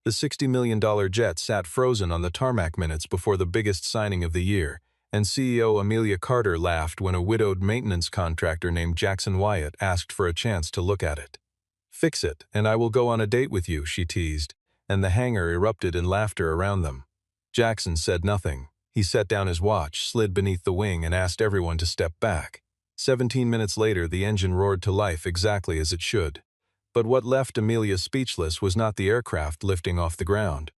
The $60 million jet sat frozen on the tarmac minutes before the biggest signing of the year, and CEO Amelia Carter laughed when a widowed maintenance contractor named Jackson Wyatt asked for a chance to look at it. "Fix it, and I will go on a date with you," she teased, and the hangar erupted in laughter around them. Jackson said nothing. He set down his watch, slid beneath the wing, and asked everyone to step back. 17 minutes later, the engine roared to life exactly as it should. But what left Amelia speechless was not the aircraft lifting off the ground.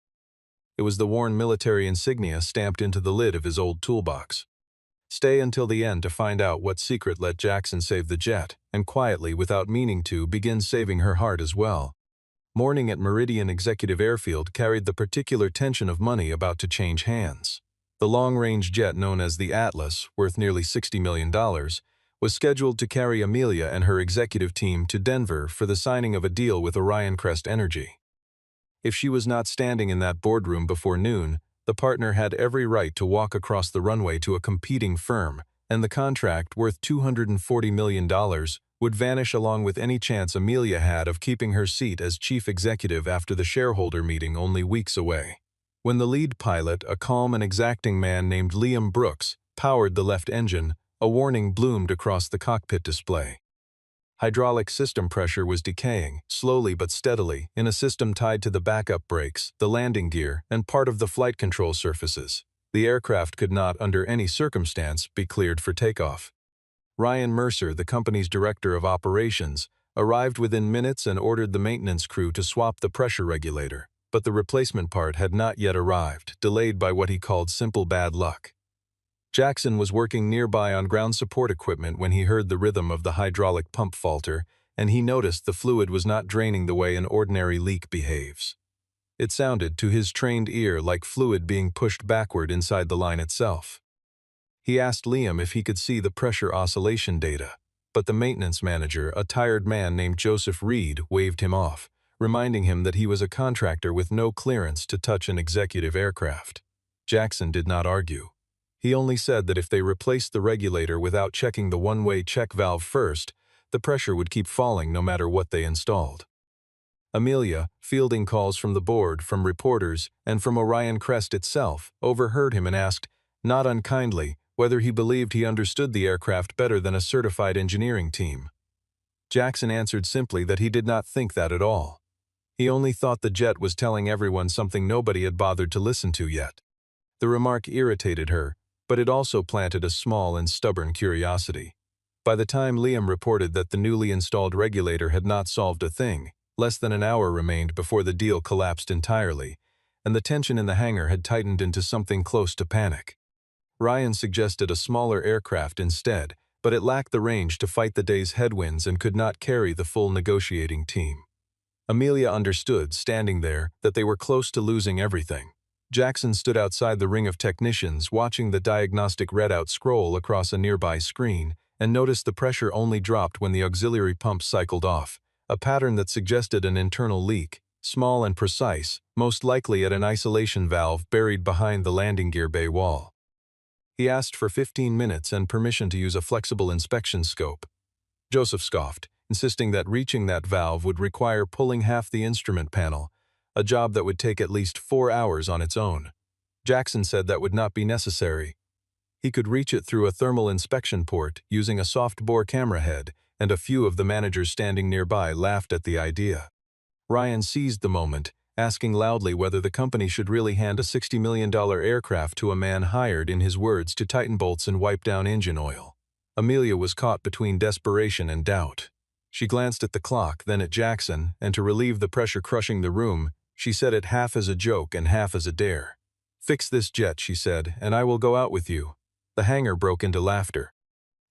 It was the worn military insignia stamped into the lid of his old toolbox. Stay until the end to find out what secret let Jackson save the jet, and quietly, without meaning to, begin saving her heart as well. Morning at Meridian Executive Airfield carried the particular tension of money about to change hands. The long-range jet known as the Atlas, worth nearly $60 million, was scheduled to carry Amelia and her executive team to Denver for the signing of a deal with Orion Crest Energy. If she was not standing in that boardroom before noon, the partner had every right to walk across the runway to a competing firm, and the contract, worth $240 million, would vanish along with any chance Amelia had of keeping her seat as chief executive after the shareholder meeting only weeks away. When the lead pilot, a calm and exacting man named Liam Brooks, powered the left engine, a warning bloomed across the cockpit display. Hydraulic system pressure was decaying, slowly but steadily, in a system tied to the backup brakes, the landing gear, and part of the flight control surfaces. The aircraft could not, under any circumstance, be cleared for takeoff. Ryan Mercer, the company's director of operations, arrived within minutes and ordered the maintenance crew to swap the pressure regulator, but the replacement part had not yet arrived, delayed by what he called simple bad luck. Jackson was working nearby on ground support equipment when he heard the rhythm of the hydraulic pump falter, and he noticed the fluid was not draining the way an ordinary leak behaves. It sounded, to his trained ear, like fluid being pushed backward inside the line itself. He asked Liam if he could see the pressure oscillation data, but the maintenance manager, a tired man named Joseph Reed, waved him off, reminding him that he was a contractor with no clearance to touch an executive aircraft. Jackson did not argue. He only said that if they replaced the regulator without checking the one-way check valve first, the pressure would keep falling no matter what they installed. Amelia, fielding calls from the board, from reporters, and from Orion Crest itself, overheard him and asked, not unkindly, whether he believed he understood the aircraft better than a certified engineering team. Jackson answered simply that he did not think that at all. He only thought the jet was telling everyone something nobody had bothered to listen to yet. The remark irritated her, but it also planted a small and stubborn curiosity. By the time Liam reported that the newly installed regulator had not solved a thing, less than an hour remained before the deal collapsed entirely, and the tension in the hangar had tightened into something close to panic. Ryan suggested a smaller aircraft instead, but it lacked the range to fight the day's headwinds and could not carry the full negotiating team. Amelia understood, standing there, that they were close to losing everything. Jackson stood outside the ring of technicians, watching the diagnostic readout scroll across a nearby screen, and noticed the pressure only dropped when the auxiliary pumps cycled off, a pattern that suggested an internal leak, small and precise, most likely at an isolation valve buried behind the landing gear bay wall. He asked for 15 minutes and permission to use a flexible inspection scope. Joseph scoffed, insisting that reaching that valve would require pulling half the instrument panel, a job that would take at least 4 hours on its own. Jackson said that would not be necessary. He could reach it through a thermal inspection port using a soft-bore camera head, and a few of the managers standing nearby laughed at the idea. Ryan seized the moment, asking loudly whether the company should really hand a $60 million aircraft to a man hired, in his words, to tighten bolts and wipe down engine oil. Amelia was caught between desperation and doubt. She glanced at the clock, then at Jackson, and to relieve the pressure crushing the room, she said it half as a joke and half as a dare. "Fix this jet," she said, "and I will go out with you." The hangar broke into laughter.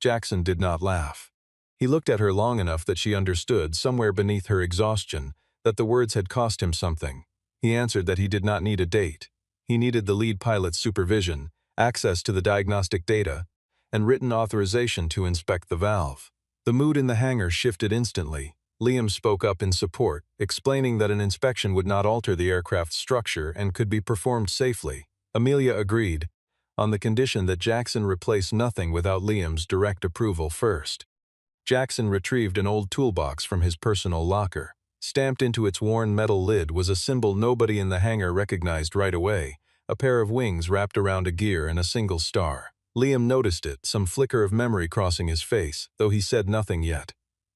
Jackson did not laugh. He looked at her long enough that she understood, somewhere beneath her exhaustion, that the words had cost him something. He answered that he did not need a date. He needed the lead pilot's supervision, access to the diagnostic data, and written authorization to inspect the valve. The mood in the hangar shifted instantly. Liam spoke up in support, explaining that an inspection would not alter the aircraft's structure and could be performed safely. Amelia agreed, on the condition that Jackson replace nothing without Liam's direct approval first. Jackson retrieved an old toolbox from his personal locker. Stamped into its worn metal lid was a symbol nobody in the hangar recognized right away, a pair of wings wrapped around a gear and a single star. Liam noticed it, some flicker of memory crossing his face, though he said nothing yet.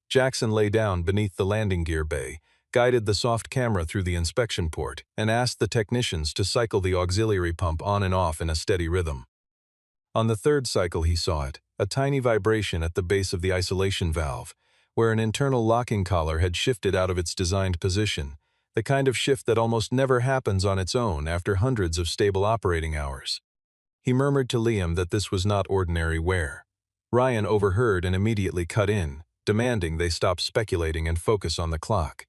Jackson lay down beneath the landing gear bay, guided the soft camera through the inspection port, and asked the technicians to cycle the auxiliary pump on and off in a steady rhythm. On the third cycle he saw it, a tiny vibration at the base of the isolation valve, where an internal locking collar had shifted out of its designed position, the kind of shift that almost never happens on its own after hundreds of stable operating hours. He murmured to Liam that this was not ordinary wear. Ryan overheard and immediately cut in, demanding they stop speculating and focus on the clock.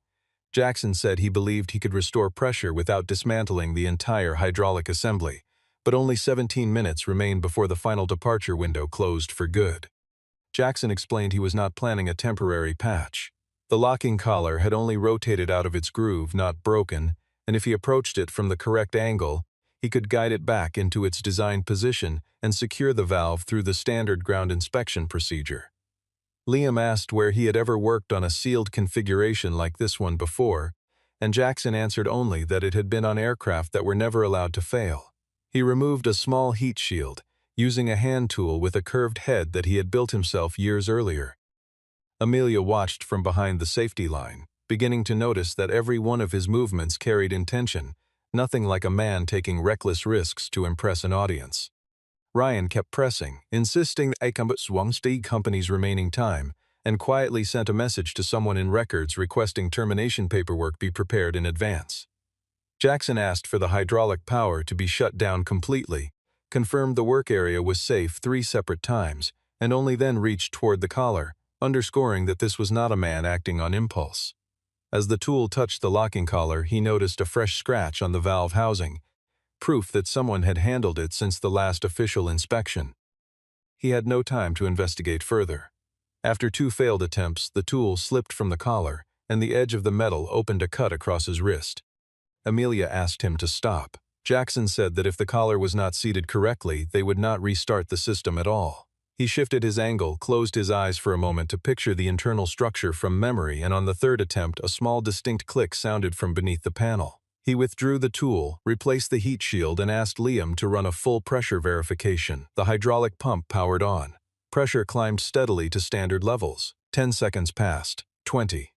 Jackson said he believed he could restore pressure without dismantling the entire hydraulic assembly, but only 17 minutes remained before the final departure window closed for good. Jackson explained he was not planning a temporary patch. The locking collar had only rotated out of its groove, not broken, and if he approached it from the correct angle, he could guide it back into its designed position and secure the valve through the standard ground inspection procedure. Liam asked where he had ever worked on a sealed configuration like this one before, and Jackson answered only that it had been on aircraft that were never allowed to fail. He removed a small heat shield, using a hand tool with a curved head that he had built himself years earlier. Amelia watched from behind the safety line, beginning to notice that every one of his movements carried intention, nothing like a man taking reckless risks to impress an audience. Ryan kept pressing, insisting that the company's remaining time, and quietly sent a message to someone in records requesting termination paperwork be prepared in advance. Jackson asked for the hydraulic power to be shut down completely, confirmed the work area was safe 3 separate times, and only then reached toward the collar, underscoring that this was not a man acting on impulse. As the tool touched the locking collar, he noticed a fresh scratch on the valve housing, proof that someone had handled it since the last official inspection. He had no time to investigate further. After 2 failed attempts, the tool slipped from the collar, and the edge of the metal opened a cut across his wrist. Amelia asked him to stop. Jackson said that if the collar was not seated correctly, they would not restart the system at all. He shifted his angle, closed his eyes for a moment to picture the internal structure from memory, and on the third attempt, a small distinct click sounded from beneath the panel. He withdrew the tool, replaced the heat shield, and asked Liam to run a full pressure verification. The hydraulic pump powered on. Pressure climbed steadily to standard levels. 10 seconds passed. 20.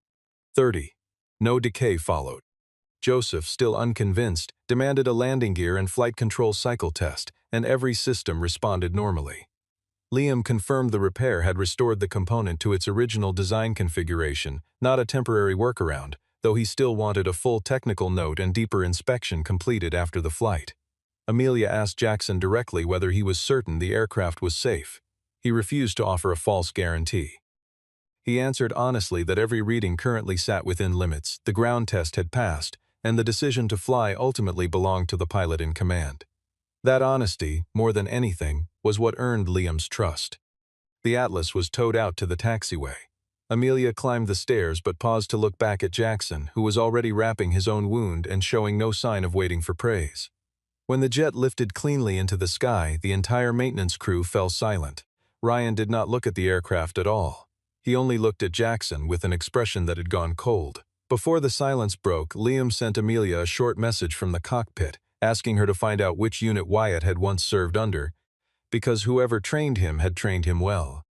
30. No decay followed. Joseph, still unconvinced, demanded a landing gear and flight control cycle test, and every system responded normally. Liam confirmed the repair had restored the component to its original design configuration, not a temporary workaround, though he still wanted a full technical note and deeper inspection completed after the flight. Amelia asked Jackson directly whether he was certain the aircraft was safe. He refused to offer a false guarantee. He answered honestly that every reading currently sat within limits, the ground test had passed, and the decision to fly ultimately belonged to the pilot in command. That honesty, more than anything, was what earned Liam's trust. The Atlas was towed out to the taxiway. Amelia climbed the stairs but paused to look back at Jackson, who was already wrapping his own wound and showing no sign of waiting for praise. When the jet lifted cleanly into the sky, the entire maintenance crew fell silent. Ryan did not look at the aircraft at all. He only looked at Jackson with an expression that had gone cold. Before the silence broke, Liam sent Amelia a short message from the cockpit, asking her to find out which unit Wyatt had once served under, because whoever trained him had trained him well.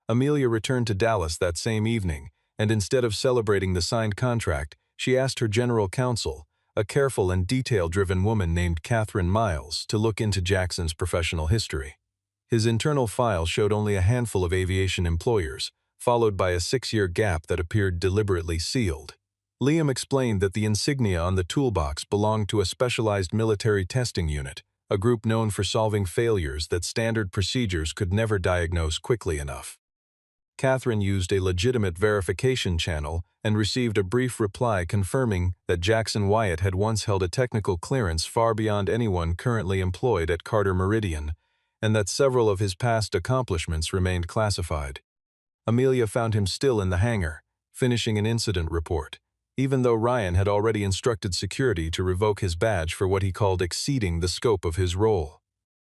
Amelia returned to Dallas that same evening, and instead of celebrating the signed contract, she asked her general counsel, a careful and detail-driven woman named Catherine Miles, to look into Jackson's professional history. His internal file showed only a handful of aviation employers, followed by a 6-year gap that appeared deliberately sealed. Liam explained that the insignia on the toolbox belonged to a specialized military testing unit, a group known for solving failures that standard procedures could never diagnose quickly enough. Catherine used a legitimate verification channel and received a brief reply confirming that Jackson Wyatt had once held a technical clearance far beyond anyone currently employed at Carter Meridian, and that several of his past accomplishments remained classified. Amelia found him still in the hangar, finishing an incident report, even though Ryan had already instructed security to revoke his badge for what he called exceeding the scope of his role.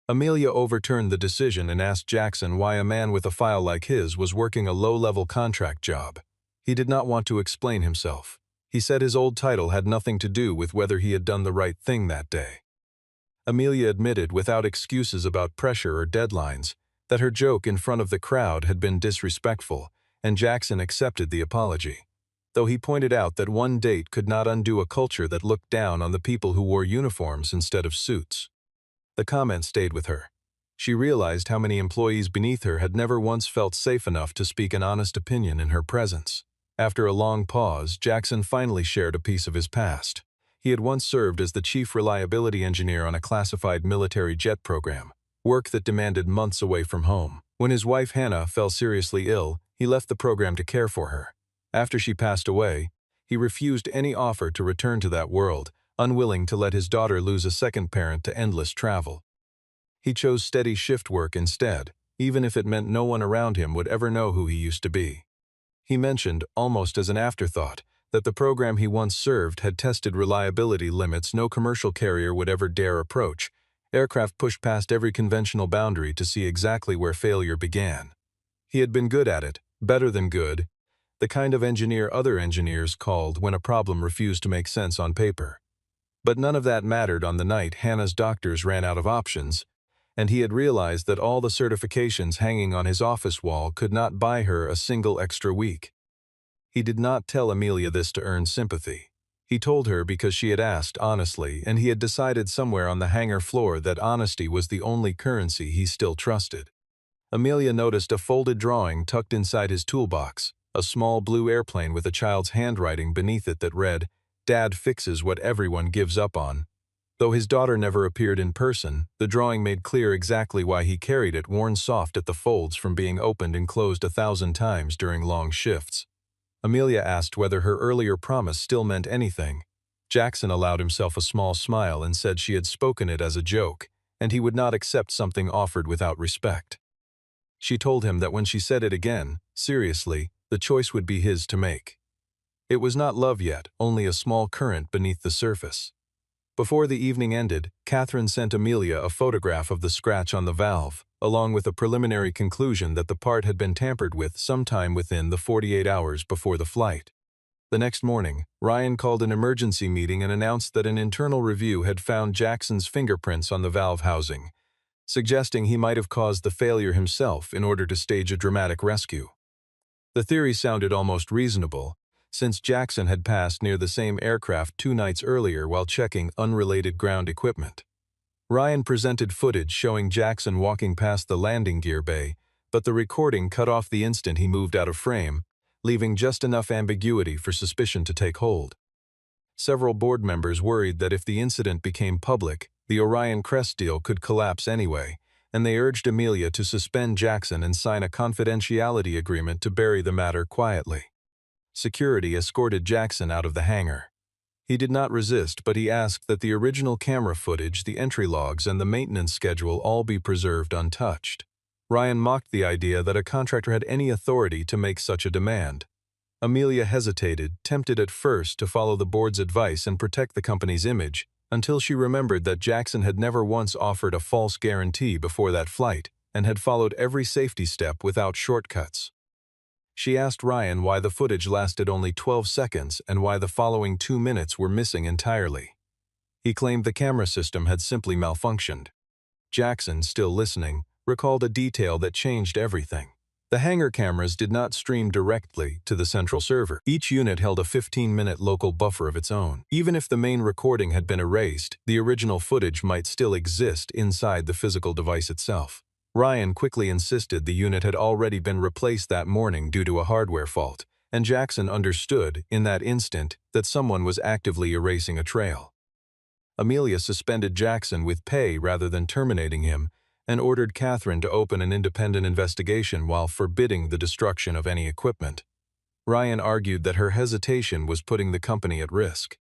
Amelia overturned the decision and asked Jackson why a man with a file like his was working a low-level contract job. He did not want to explain himself. He said his old title had nothing to do with whether he had done the right thing that day. Amelia admitted, without excuses about pressure or deadlines, that her joke in front of the crowd had been disrespectful, and Jackson accepted the apology, though he pointed out that one date could not undo a culture that looked down on the people who wore uniforms instead of suits. The comment stayed with her. She realized how many employees beneath her had never once felt safe enough to speak an honest opinion in her presence. After a long pause, Jackson finally shared a piece of his past. He had once served as the chief reliability engineer on a classified military jet program, work that demanded months away from home. When his wife Hannah fell seriously ill, he left the program to care for her. After she passed away, he refused any offer to return to that world, unwilling to let his daughter lose a second parent to endless travel. He chose steady shift work instead, even if it meant no one around him would ever know who he used to be. He mentioned, almost as an afterthought, that the program he once served had tested reliability limits no commercial carrier would ever dare approach. Aircraft pushed past every conventional boundary to see exactly where failure began. He had been good at it, better than good, the kind of engineer other engineers called when a problem refused to make sense on paper. But none of that mattered on the night Hannah's doctors ran out of options, and he had realized that all the certifications hanging on his office wall could not buy her a single extra week. He did not tell Amelia this to earn sympathy. He told her because she had asked honestly, and he had decided somewhere on the hangar floor that honesty was the only currency he still trusted. Amelia noticed a folded drawing tucked inside his toolbox, a small blue airplane with a child's handwriting beneath it that read, "Dad fixes what everyone gives up on." Though his daughter never appeared in person, the drawing made clear exactly why he carried it worn soft at the folds from being opened and closed 1,000 times during long shifts. Amelia asked whether her earlier promise still meant anything. Jackson allowed himself a small smile and said she had spoken it as a joke, and he would not accept something offered without respect. She told him that when she said it again, seriously, the choice would be his to make. It was not love yet, only a small current beneath the surface. Before the evening ended, Catherine sent Amelia a photograph of the scratch on the valve, along with a preliminary conclusion that the part had been tampered with sometime within the 48 hours before the flight. The next morning, Ryan called an emergency meeting and announced that an internal review had found Jackson's fingerprints on the valve housing, suggesting he might have caused the failure himself in order to stage a dramatic rescue. The theory sounded almost reasonable, since Jackson had passed near the same aircraft 2 nights earlier while checking unrelated ground equipment. Ryan presented footage showing Jackson walking past the landing gear bay, but the recording cut off the instant he moved out of frame, leaving just enough ambiguity for suspicion to take hold. Several board members worried that if the incident became public, the Orion Crest deal could collapse anyway, and they urged Amelia to suspend Jackson and sign a confidentiality agreement to bury the matter quietly. Security escorted Jackson out of the hangar. He did not resist, but he asked that the original camera footage, the entry logs, and the maintenance schedule all be preserved untouched. Ryan mocked the idea that a contractor had any authority to make such a demand. Amelia hesitated, tempted at first to follow the board's advice and protect the company's image, until she remembered that Jackson had never once offered a false guarantee before that flight and had followed every safety step without shortcuts. She asked Ryan why the footage lasted only 12 seconds and why the following 2 minutes were missing entirely. He claimed the camera system had simply malfunctioned. Jackson, still listening, recalled a detail that changed everything. The hangar cameras did not stream directly to the central server. Each unit held a 15-minute local buffer of its own. Even if the main recording had been erased, the original footage might still exist inside the physical device itself. Ryan quickly insisted the unit had already been replaced that morning due to a hardware fault, and Jackson understood, in that instant, that someone was actively erasing a trail. Amelia suspended Jackson with pay rather than terminating him, and ordered Catherine to open an independent investigation while forbidding the destruction of any equipment. Ryan argued that her hesitation was putting the company at risk.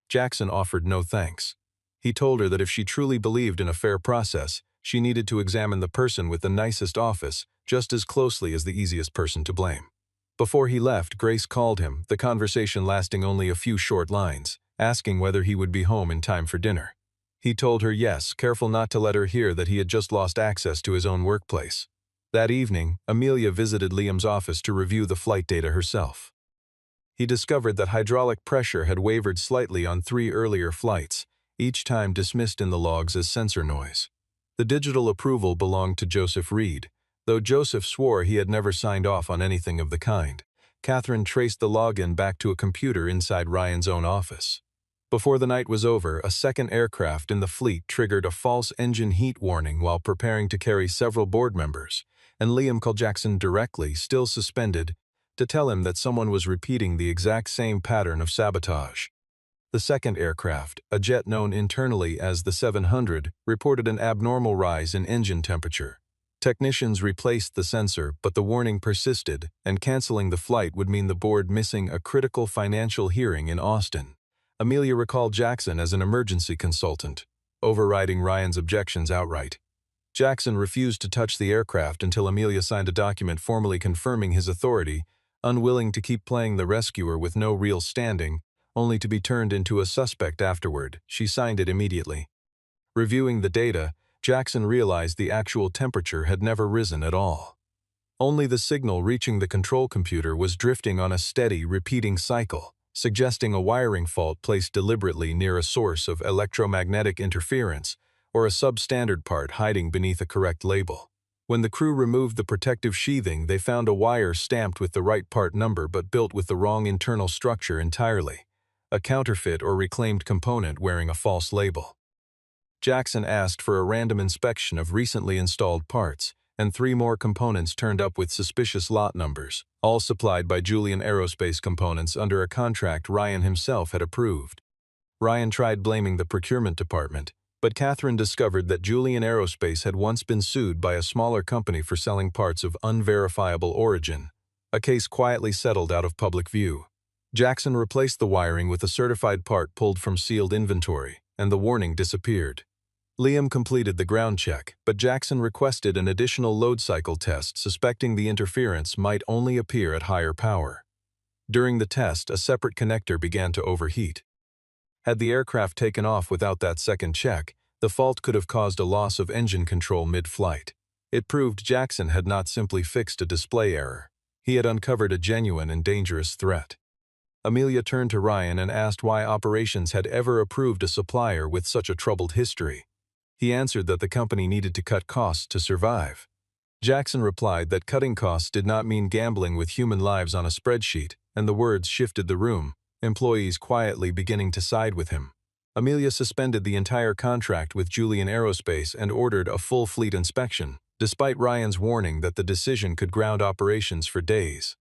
Jackson offered no thanks. He told her that if she truly believed in a fair process, she needed to examine the person with the nicest office just as closely as the easiest person to blame. Before he left, Grace called him, the conversation lasting only a few short lines, asking whether he would be home in time for dinner. He told her yes, careful not to let her hear that he had just lost access to his own workplace. That evening, Amelia visited Liam's office to review the flight data herself. He discovered that hydraulic pressure had wavered slightly on 3 earlier flights, each time dismissed in the logs as sensor noise. The digital approval belonged to Joseph Reed, though Joseph swore he had never signed off on anything of the kind. Catherine traced the login back to a computer inside Ryan's own office. Before the night was over, a second aircraft in the fleet triggered a false engine heat warning while preparing to carry several board members, and Liam called Jackson directly, still suspended, to tell him that someone was repeating the exact same pattern of sabotage. The second aircraft, a jet known internally as the 700, reported an abnormal rise in engine temperature. Technicians replaced the sensor, but the warning persisted, and canceling the flight would mean the board missing a critical financial hearing in Austin. Amelia recalled Jackson as an emergency consultant, overriding Ryan's objections outright. Jackson refused to touch the aircraft until Amelia signed a document formally confirming his authority, unwilling to keep playing the rescuer with no real standing, only to be turned into a suspect afterward. She signed it immediately. Reviewing the data, Jackson realized the actual temperature had never risen at all. Only the signal reaching the control computer was drifting on a steady, repeating cycle, suggesting a wiring fault placed deliberately near a source of electromagnetic interference or a substandard part hiding beneath a correct label. When the crew removed the protective sheathing, they found a wire stamped with the right part number but built with the wrong internal structure entirely, a counterfeit or reclaimed component wearing a false label. Jackson asked for a random inspection of recently installed parts, and 3 more components turned up with suspicious lot numbers, all supplied by Julian Aerospace Components under a contract Ryan himself had approved. Ryan tried blaming the procurement department, but Catherine discovered that Julian Aerospace had once been sued by a smaller company for selling parts of unverifiable origin, a case quietly settled out of public view. Jackson replaced the wiring with a certified part pulled from sealed inventory, and the warning disappeared. Liam completed the ground check, but Jackson requested an additional load cycle test, suspecting the interference might only appear at higher power. During the test, a separate connector began to overheat. Had the aircraft taken off without that second check, the fault could have caused a loss of engine control mid-flight. It proved Jackson had not simply fixed a display error. He had uncovered a genuine and dangerous threat. Amelia turned to Ryan and asked why operations had ever approved a supplier with such a troubled history. He answered that the company needed to cut costs to survive. Jackson replied that cutting costs did not mean gambling with human lives on a spreadsheet, and the words shifted the room, employees quietly beginning to side with him. Amelia suspended the entire contract with Julian Aerospace and ordered a full fleet inspection, despite Ryan's warning that the decision could ground operations for days.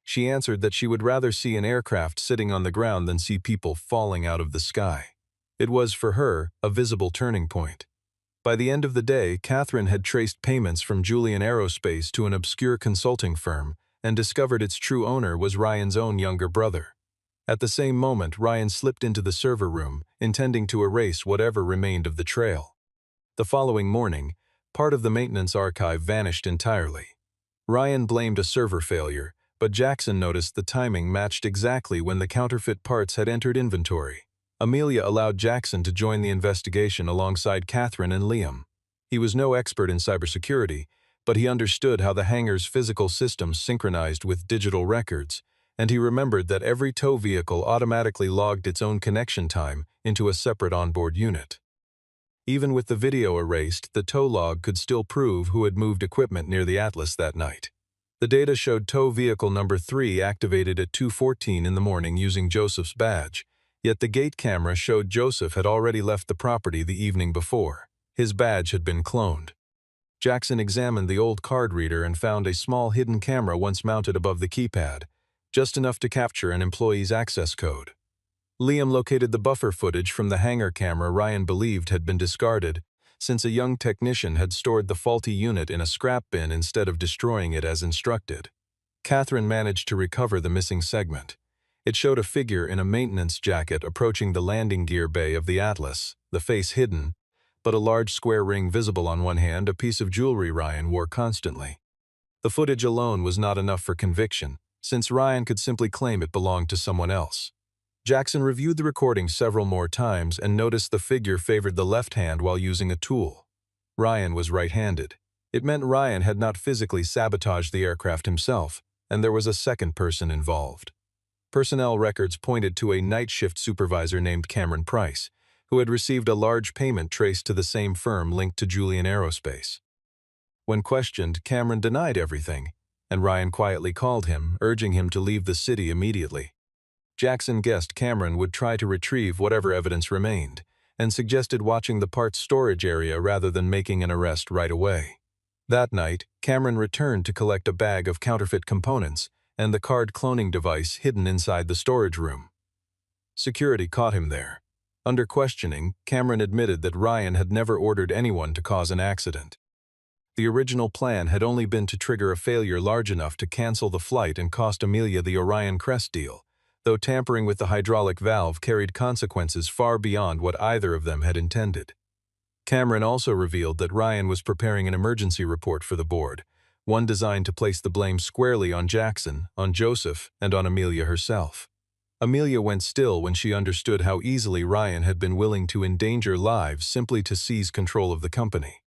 She answered that she would rather see an aircraft sitting on the ground than see people falling out of the sky. It was, for her, a visible turning point. By the end of the day, Catherine had traced payments from Julian Aerospace to an obscure consulting firm and discovered its true owner was Ryan's own younger brother. At the same moment, Ryan slipped into the server room, intending to erase whatever remained of the trail. The following morning, part of the maintenance archive vanished entirely. Ryan blamed a server failure, but Jackson noticed the timing matched exactly when the counterfeit parts had entered inventory. Amelia allowed Jackson to join the investigation alongside Catherine and Liam. He was no expert in cybersecurity, but he understood how the hangar's physical systems synchronized with digital records, and he remembered that every tow vehicle automatically logged its own connection time into a separate onboard unit. Even with the video erased, the tow log could still prove who had moved equipment near the Atlas that night. The data showed tow vehicle number 3 activated at 2:14 in the morning using Joseph's badge, yet the gate camera showed Joseph had already left the property the evening before. His badge had been cloned. Jackson examined the old card reader and found a small hidden camera once mounted above the keypad, just enough to capture an employee's access code. Liam located the buffer footage from the hangar camera Ryan believed had been discarded, since a young technician had stored the faulty unit in a scrap bin instead of destroying it as instructed. Catherine managed to recover the missing segment. It showed a figure in a maintenance jacket approaching the landing gear bay of the Atlas, the face hidden, but a large square ring visible on one hand, a piece of jewelry Ryan wore constantly. The footage alone was not enough for conviction, since Ryan could simply claim it belonged to someone else. Jackson reviewed the recording several more times and noticed the figure favored the left hand while using a tool. Ryan was right-handed. It meant Ryan had not physically sabotaged the aircraft himself, and there was a second person involved. Personnel records pointed to a night shift supervisor named Cameron Price, who had received a large payment traced to the same firm linked to Julian Aerospace. When questioned, Cameron denied everything, and Ryan quietly called him, urging him to leave the city immediately. Jackson guessed Cameron would try to retrieve whatever evidence remained, and suggested watching the parts storage area rather than making an arrest right away. That night, Cameron returned to collect a bag of counterfeit components and the card cloning device hidden inside the storage room. Security caught him there. Under questioning, Cameron admitted that Ryan had never ordered anyone to cause an accident. The original plan had only been to trigger a failure large enough to cancel the flight and cost Amelia the Orion Crest deal, though tampering with the hydraulic valve carried consequences far beyond what either of them had intended. Cameron also revealed that Ryan was preparing an emergency report for the board, one designed to place the blame squarely on Jackson, on Joseph, and on Amelia herself. Amelia went still when she understood how easily Ryan had been willing to endanger lives simply to seize control of the company.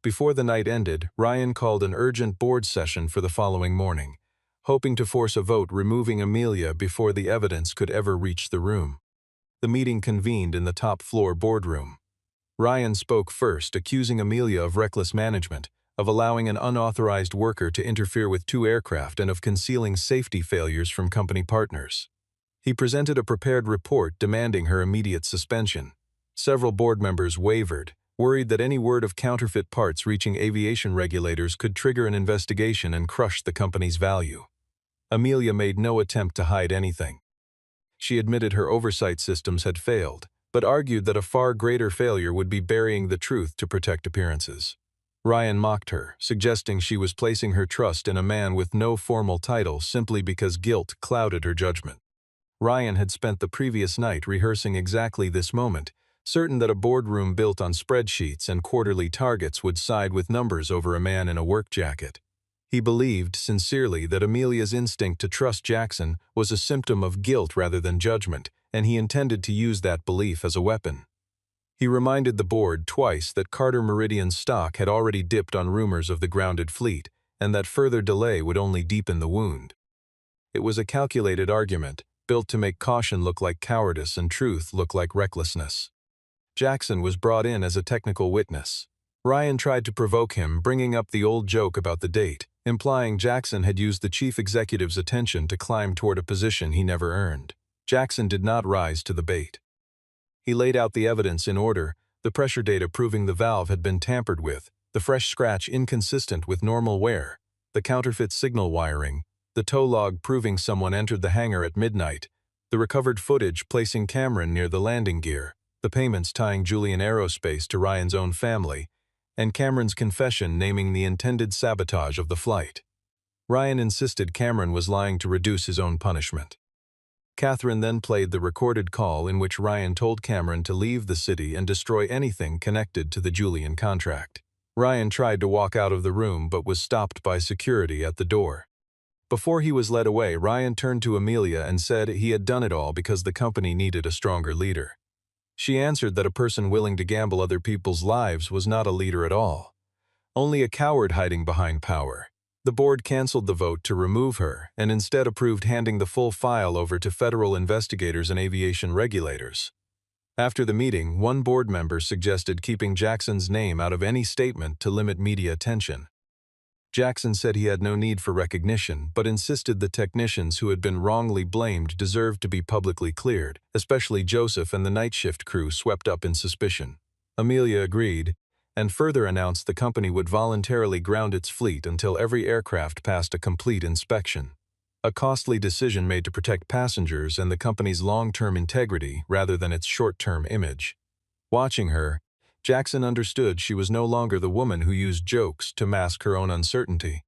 Before the night ended, Ryan called an urgent board session for the following morning, hoping to force a vote removing Amelia before the evidence could ever reach the room. The meeting convened in the top-floor boardroom. Ryan spoke first, accusing Amelia of reckless management, of allowing an unauthorized worker to interfere with 2 aircraft, and of concealing safety failures from company partners. He presented a prepared report demanding her immediate suspension. Several board members wavered, worried that any word of counterfeit parts reaching aviation regulators could trigger an investigation and crush the company's value. Amelia made no attempt to hide anything. She admitted her oversight systems had failed, but argued that a far greater failure would be burying the truth to protect appearances. Ryan mocked her, suggesting she was placing her trust in a man with no formal title simply because guilt clouded her judgment. Ryan had spent the previous night rehearsing exactly this moment, certain that a boardroom built on spreadsheets and quarterly targets would side with numbers over a man in a work jacket. He believed, sincerely, that Amelia's instinct to trust Jackson was a symptom of guilt rather than judgment, and he intended to use that belief as a weapon. He reminded the board twice that Carter Meridian's stock had already dipped on rumors of the grounded fleet, and that further delay would only deepen the wound. It was a calculated argument, built to make caution look like cowardice and truth look like recklessness. Jackson was brought in as a technical witness. Ryan tried to provoke him, bringing up the old joke about the date, implying Jackson had used the chief executive's attention to climb toward a position he never earned. Jackson did not rise to the bait. He laid out the evidence in order, the pressure data proving the valve had been tampered with, the fresh scratch inconsistent with normal wear, the counterfeit signal wiring, the tow log proving someone entered the hangar at midnight, the recovered footage placing Cameron near the landing gear, the payments tying Julian Aerospace to Ryan's own family, and Cameron's confession naming the intended sabotage of the flight. Ryan insisted Cameron was lying to reduce his own punishment. Catherine then played the recorded call in which Ryan told Cameron to leave the city and destroy anything connected to the Julian contract. Ryan tried to walk out of the room but was stopped by security at the door. Before he was led away, Ryan turned to Amelia and said he had done it all because the company needed a stronger leader. She answered that a person willing to gamble other people's lives was not a leader at all, only a coward hiding behind power. The board canceled the vote to remove her and instead approved handing the full file over to federal investigators and aviation regulators. After the meeting, one board member suggested keeping Jackson's name out of any statement to limit media attention. Jackson said he had no need for recognition, but insisted the technicians who had been wrongly blamed deserved to be publicly cleared, especially Joseph and the night shift crew swept up in suspicion. Amelia agreed, and further announced the company would voluntarily ground its fleet until every aircraft passed a complete inspection. A costly decision made to protect passengers and the company's long-term integrity rather than its short-term image. Watching her, Jackson understood she was no longer the woman who used jokes to mask her own uncertainty.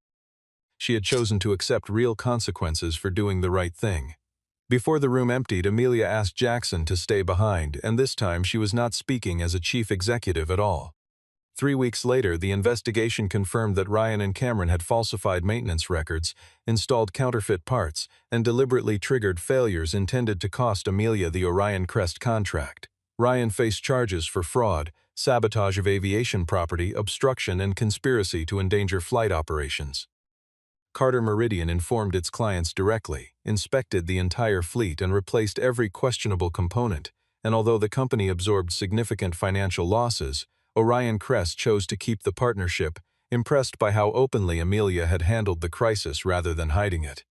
She had chosen to accept real consequences for doing the right thing. Before the room emptied, Amelia asked Jackson to stay behind, and this time she was not speaking as a chief executive at all. 3 weeks later, the investigation confirmed that Ryan and Cameron had falsified maintenance records, installed counterfeit parts, and deliberately triggered failures intended to cost Amelia the Orion Crest contract. Ryan faced charges for fraud, sabotage of aviation property, obstruction, and conspiracy to endanger flight operations. Carter Meridian informed its clients directly, inspected the entire fleet and replaced every questionable component, and although the company absorbed significant financial losses, Orion Crest chose to keep the partnership, impressed by how openly Amelia had handled the crisis rather than hiding it.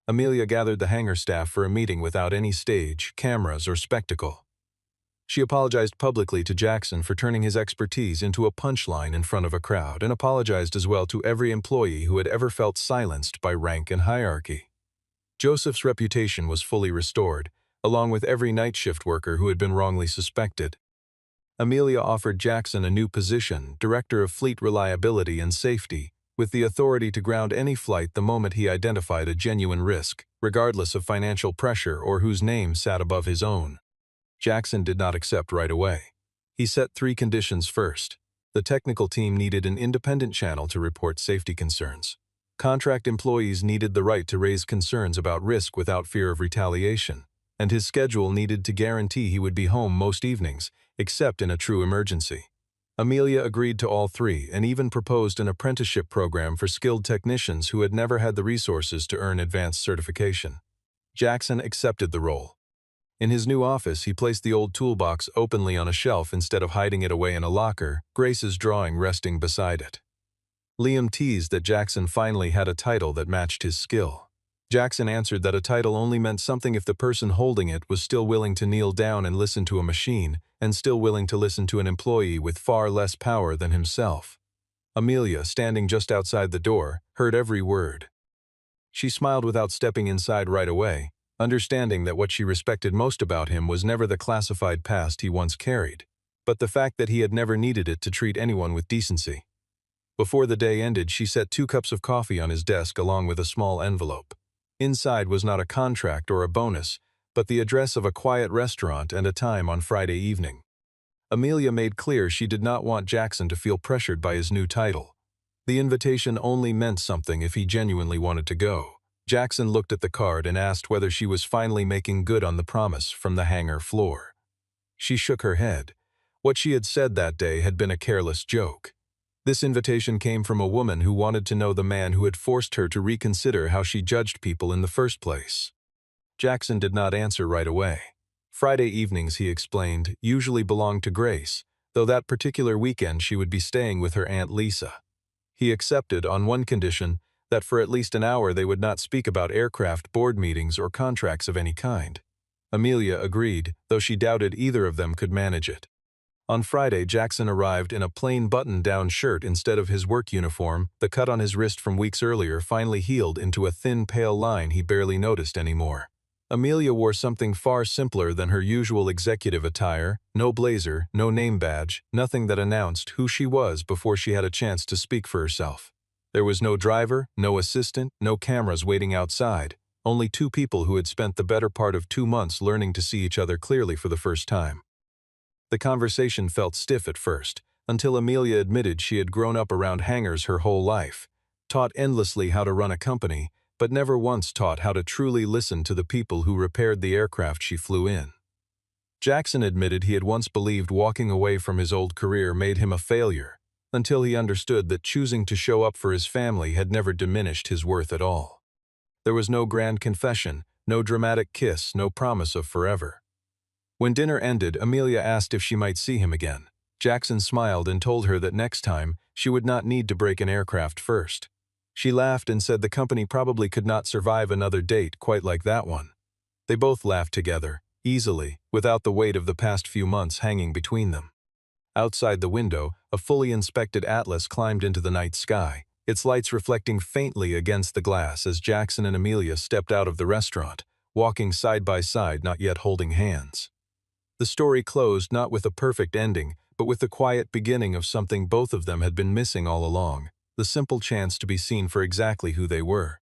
Amelia gathered the hangar staff for a meeting without any stage, cameras, or spectacle. She apologized publicly to Jackson for turning his expertise into a punchline in front of a crowd, and apologized as well to every employee who had ever felt silenced by rank and hierarchy. Joseph's reputation was fully restored, along with every night shift worker who had been wrongly suspected. Amelia offered Jackson a new position, Director of Fleet Reliability and Safety, with the authority to ground any flight the moment he identified a genuine risk, regardless of financial pressure or whose name sat above his own. Jackson did not accept right away. He set 3 conditions first. The technical team needed an independent channel to report safety concerns. Contract employees needed the right to raise concerns about risk without fear of retaliation, and his schedule needed to guarantee he would be home most evenings, except in a true emergency. Amelia agreed to all 3 and even proposed an apprenticeship program for skilled technicians who had never had the resources to earn advanced certification. Jackson accepted the role. In his new office, he placed the old toolbox openly on a shelf instead of hiding it away in a locker, Grace's drawing resting beside it. Liam teased that Jackson finally had a title that matched his skill. Jackson answered that a title only meant something if the person holding it was still willing to kneel down and listen to a machine, and still willing to listen to an employee with far less power than himself. Amelia, standing just outside the door, heard every word. She smiled without stepping inside right away, understanding that what she respected most about him was never the classified past he once carried, but the fact that he had never needed it to treat anyone with decency. Before the day ended, she set 2 cups of coffee on his desk along with a small envelope. Inside was not a contract or a bonus, but the address of a quiet restaurant and a time on Friday evening. Amelia made clear she did not want Jackson to feel pressured by his new title. The invitation only meant something if he genuinely wanted to go. Jackson looked at the card and asked whether she was finally making good on the promise from the hangar floor. She shook her head. What she had said that day had been a careless joke. This invitation came from a woman who wanted to know the man who had forced her to reconsider how she judged people in the first place. Jackson did not answer right away. Friday evenings, he explained, usually belonged to Grace, though that particular weekend she would be staying with her Aunt Lisa. He accepted, on one condition, that for at least an hour they would not speak about aircraft board meetings or contracts of any kind. Amelia agreed, though she doubted either of them could manage it. On Friday, Jackson arrived in a plain button-down shirt instead of his work uniform. The cut on his wrist from weeks earlier finally healed into a thin, pale line he barely noticed anymore. Amelia wore something far simpler than her usual executive attire, no blazer, no name badge, nothing that announced who she was before she had a chance to speak for herself. There was no driver, no assistant, no cameras waiting outside, only 2 people who had spent the better part of 2 months learning to see each other clearly for the first time. The conversation felt stiff at first, until Amelia admitted she had grown up around hangars her whole life, taught endlessly how to run a company, but never once taught how to truly listen to the people who repaired the aircraft she flew in. Jackson admitted he had once believed walking away from his old career made him a failure, until he understood that choosing to show up for his family had never diminished his worth at all. There was no grand confession, no dramatic kiss, no promise of forever. When dinner ended, Amelia asked if she might see him again. Jackson smiled and told her that next time, she would not need to break an aircraft first. She laughed and said the company probably could not survive another date quite like that one. They both laughed together, easily, without the weight of the past few months hanging between them. Outside the window, a fully inspected Atlas climbed into the night sky, its lights reflecting faintly against the glass as Jackson and Amelia stepped out of the restaurant, walking side by side, not yet holding hands. The story closed not with a perfect ending, but with the quiet beginning of something both of them had been missing all along, the simple chance to be seen for exactly who they were.